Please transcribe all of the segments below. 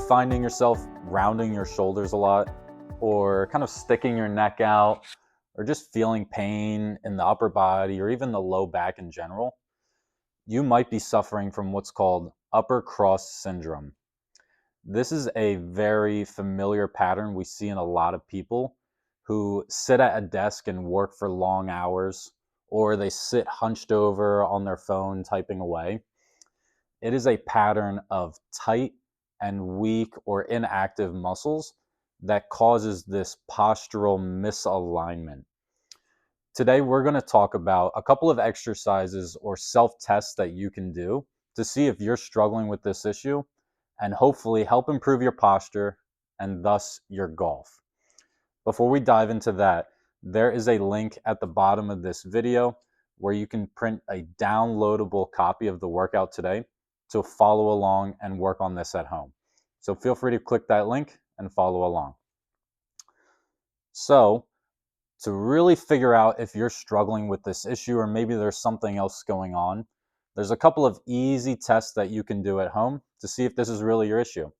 finding yourself rounding your shoulders a lot, or kind of sticking your neck out, or just feeling pain in the upper body or even the low back in general, you might be suffering from what's called upper cross syndrome. This is a very familiar pattern we see in a lot of people who sit at a desk and work for long hours, or they sit hunched over on their phone typing away. It is a pattern of tight and weak or inactive muscles that causes this postural misalignment. Today, we're going to talk about a couple of exercises or self-tests that you can do to see if you're struggling with this issue and hopefully help improve your posture and thus your golf. Before we dive into that, there is a link at the bottom of this video where you can print a downloadable copy of the workout today to follow along and work on this at home. So feel free to click that link and follow along. So, to really figure out if you're struggling with this issue or maybe there's something else going on, there's a couple of easy tests that you can do at home to see if this is really your issue.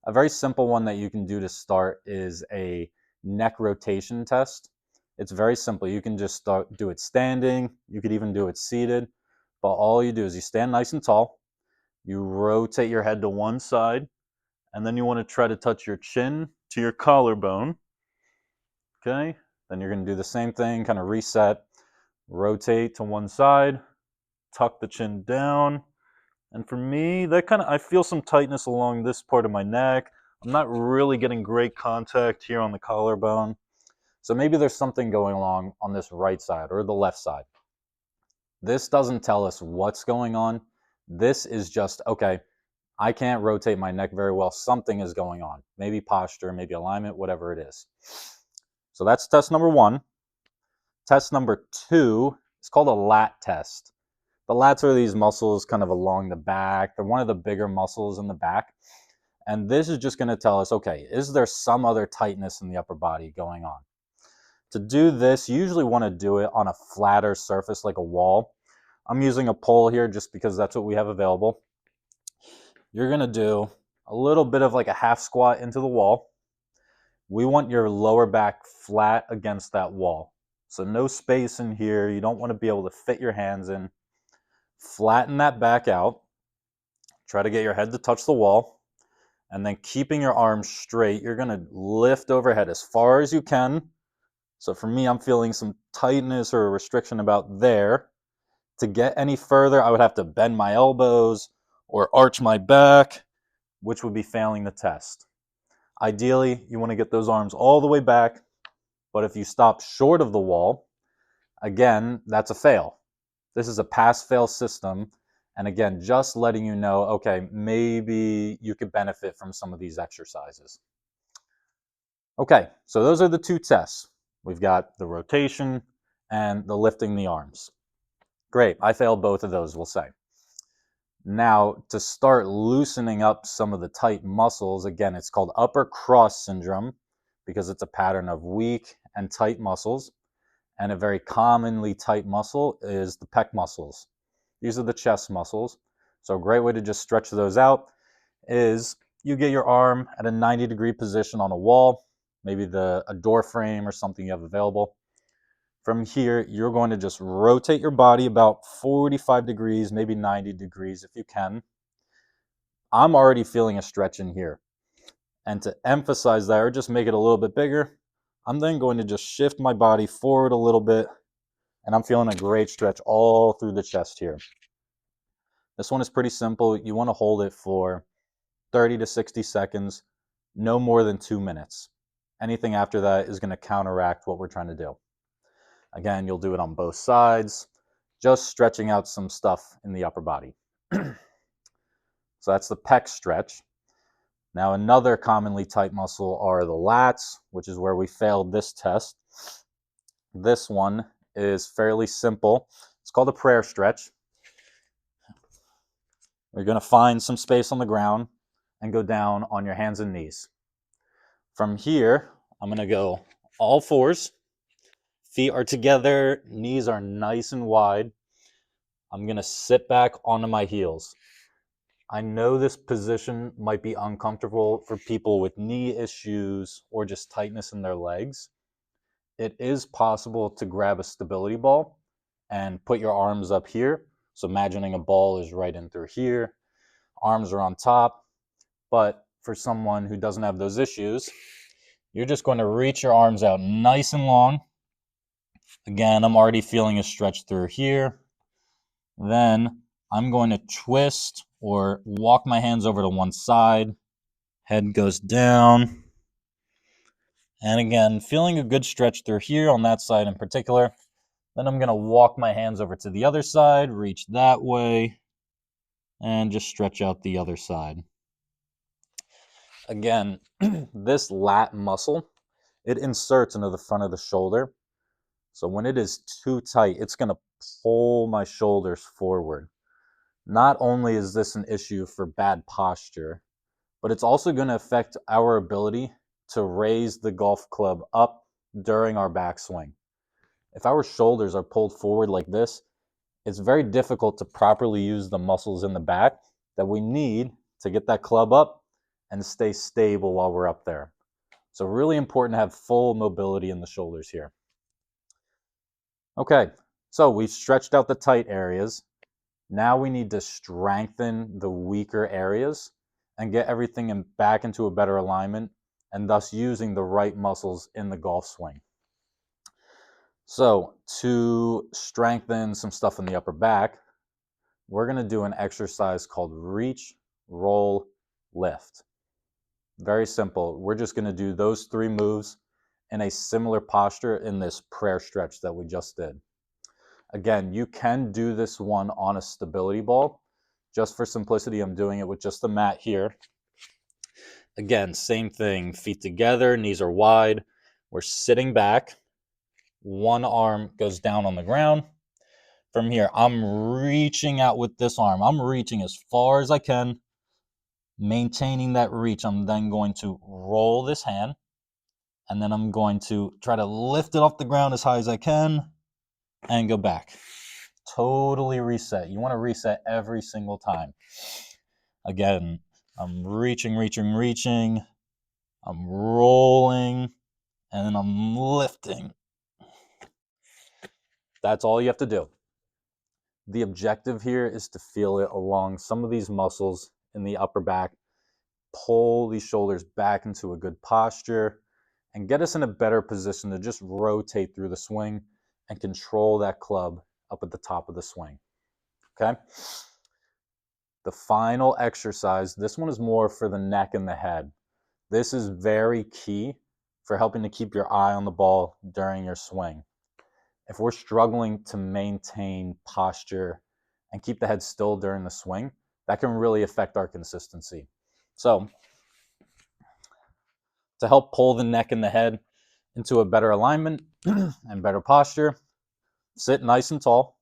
A very simple one that you can do to start is a neck rotation test. It's very simple. You can just do it standing. You could even do it seated. But all you do is you stand nice and tall. You rotate your head to one side, and then you want to try to touch your chin to your collarbone. Okay? Then you're going to do the same thing, kind of reset, rotate to one side, tuck the chin down. And for me, I feel some tightness along this part of my neck. I'm not really getting great contact here on the collarbone. So maybe there's something going on this right side or the left side. This doesn't tell us what's going on. This is just, okay, I can't rotate my neck very well. Something is going on. Maybe posture, maybe alignment, whatever it is. So that's test number one. Test number two is called a lat test. The lats are these muscles kind of along the back. They're one of the bigger muscles in the back. And this is just going to tell us, okay, is there some other tightness in the upper body going on? To do this, you usually want to do it on a flatter surface like a wall. I'm using a pole here just because that's what we have available. You're going to do a little bit of like a half squat into the wall. We want your lower back flat against that wall. So no space in here. You don't want to be able to fit your hands in. Flatten that back out. Try to get your head to touch the wall. And then keeping your arms straight, you're going to lift overhead as far as you can. So for me, I'm feeling some tightness or a restriction about there. To get any further, I would have to bend my elbows or arch my back, which would be failing the test. Ideally, you want to get those arms all the way back, but if you stop short of the wall, again, that's a fail. This is a pass-fail system, and again, just letting you know, okay, maybe you could benefit from some of these exercises. Okay, so those are the two tests. We've got the rotation and the lifting the arms. Great, I failed both of those, we'll say. Now, to start loosening up some of the tight muscles, again, it's called upper cross syndrome because it's a pattern of weak and tight muscles. And a very commonly tight muscle is the pec muscles. These are the chest muscles. So a great way to just stretch those out is you get your arm at a 90-degree position on a wall, maybe a door frame or something you have available. From here, you're going to just rotate your body about 45 degrees, maybe 90 degrees if you can. I'm already feeling a stretch in here. And to emphasize that, or just make it a little bit bigger, I'm then going to just shift my body forward a little bit, and I'm feeling a great stretch all through the chest here. This one is pretty simple. You want to hold it for 30 to 60 seconds, no more than 2 minutes. Anything after that is going to counteract what we're trying to do. Again, you'll do it on both sides, just stretching out some stuff in the upper body. So that's the pec stretch. Now, another commonly tight muscle are the lats, which is where we failed this test. This one is fairly simple. It's called a prayer stretch. You're going to find some space on the ground and go down on your hands and knees. From here, I'm going to go all fours. Feet are together, knees are nice and wide. I'm going to sit back onto my heels. I know this position might be uncomfortable for people with knee issues or just tightness in their legs. It is possible to grab a stability ball and put your arms up here. So imagining a ball is right in through here, arms are on top. But for someone who doesn't have those issues, you're just going to reach your arms out nice and long. Again, I'm already feeling a stretch through here. Then I'm going to twist or walk my hands over to one side. Head goes down. And again, feeling a good stretch through here on that side in particular. Then I'm going to walk my hands over to the other side, reach that way, and just stretch out the other side. Again, this lat muscle, it inserts into the front of the shoulder. So when it is too tight, it's going to pull my shoulders forward. Not only is this an issue for bad posture, but it's also going to affect our ability to raise the golf club up during our backswing. If our shoulders are pulled forward like this, it's very difficult to properly use the muscles in the back that we need to get that club up and stay stable while we're up there. So really important to have full mobility in the shoulders here. Okay, so we've stretched out the tight areas. Now we need to strengthen the weaker areas and get everything back into a better alignment, and thus using the right muscles in the golf swing. So to strengthen some stuff in the upper back, we're going to do an exercise called reach, roll, lift. Very simple. We're just going to do those 3 moves in a similar posture in this prayer stretch that we just did. Again, you can do this one on a stability ball. Just for simplicity, I'm doing it with just the mat here. Again, same thing, feet together, knees are wide. We're sitting back. One arm goes down on the ground. From here, I'm reaching out with this arm. I'm reaching as far as I can, maintaining that reach. I'm then going to roll this hand, and then I'm going to try to lift it off the ground as high as I can and go back. Totally reset. You want to reset every single time. Again, I'm reaching. I'm rolling, and then I'm lifting. That's all you have to do. The objective here is to feel it along some of these muscles in the upper back, pull these shoulders back into a good posture, and get us in a better position to just rotate through the swing and control that club up at the top of the swing. Okay? The final exercise, this one is more for the neck and the head. This is very key for helping to keep your eye on the ball during your swing. If we're struggling to maintain posture and keep the head still during the swing, that can really affect our consistency. So, to help pull the neck and the head into a better alignment and better posture, sit nice and tall.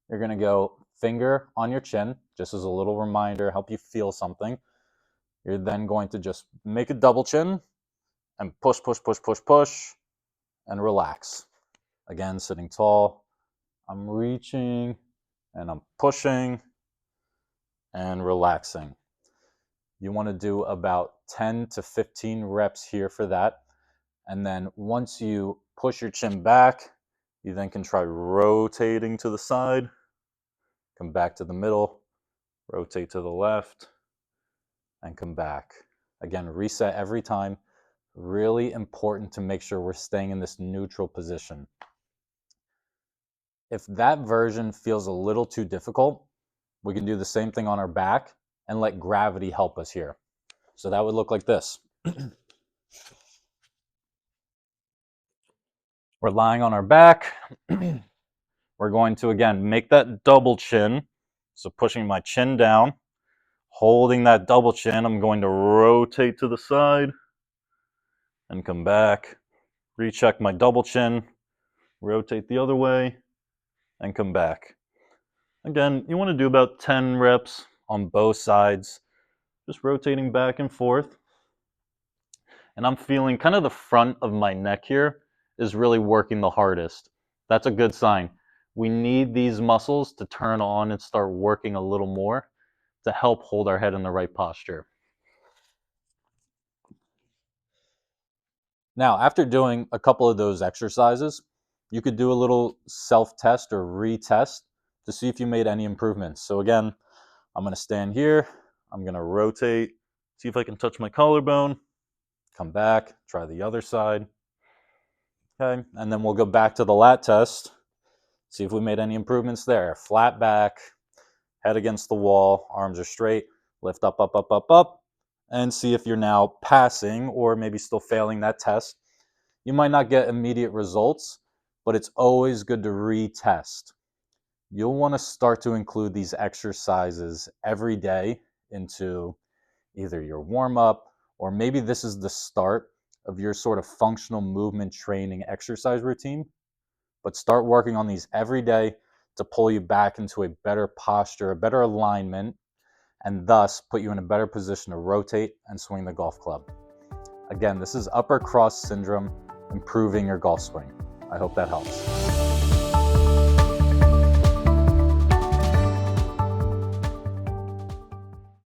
You're going to go finger on your chin, just as a little reminder, help you feel something. You're then going to just make a double chin and push, and relax. Again, sitting tall. I'm reaching and I'm pushing and relaxing. You want to do about 10 to 15 reps here for that. And then once you push your chin back, you then can try rotating to the side, come back to the middle, rotate to the left, and come back. Again, reset every time. Really important to make sure we're staying in this neutral position. If that version feels a little too difficult, we can do the same thing on our back and let gravity help us here. So that would look like this. We're lying on our back. We're going to, again, make that double chin. So pushing my chin down, holding that double chin. I'm going to rotate to the side and come back. Recheck my double chin, rotate the other way, and come back. Again, you want to do about 10 reps on both sides, just rotating back and forth. And I'm feeling kind of the front of my neck here is really working the hardest. That's a good sign. We need these muscles to turn on and start working a little more to help hold our head in the right posture. Now, after doing a couple of those exercises, you could do a little self-test or retest to see if you made any improvements. So again, I'm going to stand here. I'm going to rotate, see if I can touch my collarbone, come back, try the other side. Okay, and then we'll go back to the lat test, see if we made any improvements there. Flat back, head against the wall, arms are straight, lift up, up, up, up, up, and see if you're now passing or maybe still failing that test. You might not get immediate results, but it's always good to retest. You'll want to start to include these exercises every day into either your warm-up, or maybe this is the start of your sort of functional movement training exercise routine. But start working on these every day to pull you back into a better posture, a better alignment, and thus put you in a better position to rotate and swing the golf club. Again, this is upper cross syndrome, improving your golf swing. I hope that helps.